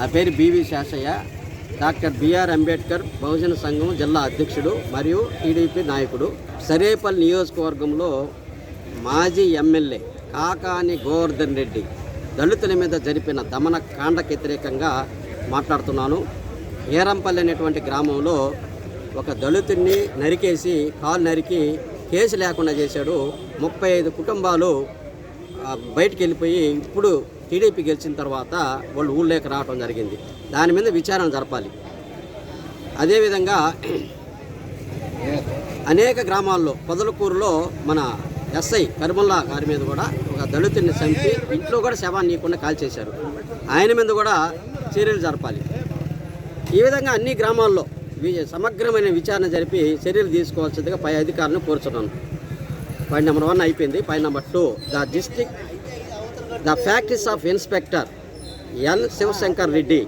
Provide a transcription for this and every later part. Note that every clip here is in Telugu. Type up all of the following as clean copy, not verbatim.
ఆ పేరు BV Seshaiah, doctor BR Ambedkar బహుజన సంఘం జిల్లా అధ్యక్షుడు మరియు టీడీపీ నాయకుడు. సరేపల్లి నియోజకవర్గంలో మాజీ ఎమ్మెల్యే కాకాని గోవర్ధన్ రెడ్డి దళితుల మీద జరిపిన దమన కాండకు వ్యతిరేకంగా మాట్లాడుతున్నాను. ఏరంపల్లి అనేటువంటి గ్రామంలో ఒక దళితుడిని నరికేసి కాలు నరికి కేసు లేకుండా చేశాడు. 35 కుటుంబాలు బయటికి వెళ్ళిపోయి ఇప్పుడు టీడీపీ గెలిచిన తర్వాత వాళ్ళు ఊళ్ళోకి రావడం జరిగింది. దాని మీద విచారణ జరపాలి. అదేవిధంగా అనేక గ్రామాల్లో పొదలకూరులో మన ఎస్ఐ కరిముల్లా గారి మీద కూడా ఒక దళితుడిని చంపి ఇంట్లో కూడా శవాన్ని నీయకుండా కాల్చేశారు. ఆయన మీద కూడా చర్యలు జరపాలి. ఈ విధంగా అన్ని గ్రామాల్లో సమగ్రమైన విచారణ జరిపి చర్యలు తీసుకోవాల్సిందిగా పై అధికారులను కోరుచున్నాను. పాయింట్ నెంబర్ 1 అయిపోయింది. Point number 2, the practice of inspector N Sivasankar Reddy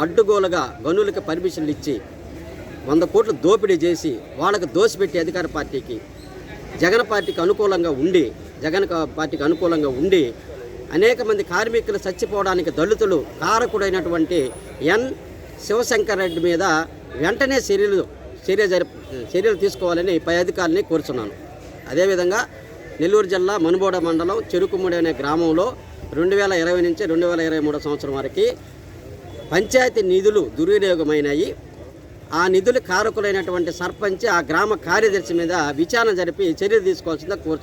అడ్డుగోలుగా గనులకు పర్మిషన్లు ఇచ్చి 100 కోట్లు దోపిడీ చేసి వాళ్ళకు దోసిపెట్టి అధికార పార్టీకి జగన్ పార్టీకి అనుకూలంగా ఉండి అనేక మంది కార్మికులు చచ్చిపోవడానికి దళితులు కారకుడైనటువంటి ఎన్ శివశంకర్ రెడ్డి మీద వెంటనే చర్యలు తీసుకోవాలని పై అధికారులని కోరుచున్నాను. అదేవిధంగా నెల్లూరు జిల్లా మనుబోడ మండలం చెరుకుముడి అనే గ్రామంలో 2020 నుంచి 2023 సంవత్సరం వరకు పంచాయతీ నిధులు దుర్వినియోగమైనాయి. ఆ నిధులు కారకులైనటువంటి సర్పంచ్, ఆ గ్రామ కార్యదర్శి మీద విచారణ జరిపి చర్యలు తీసుకోవాల్సిందిగా కోరుచున్నాను.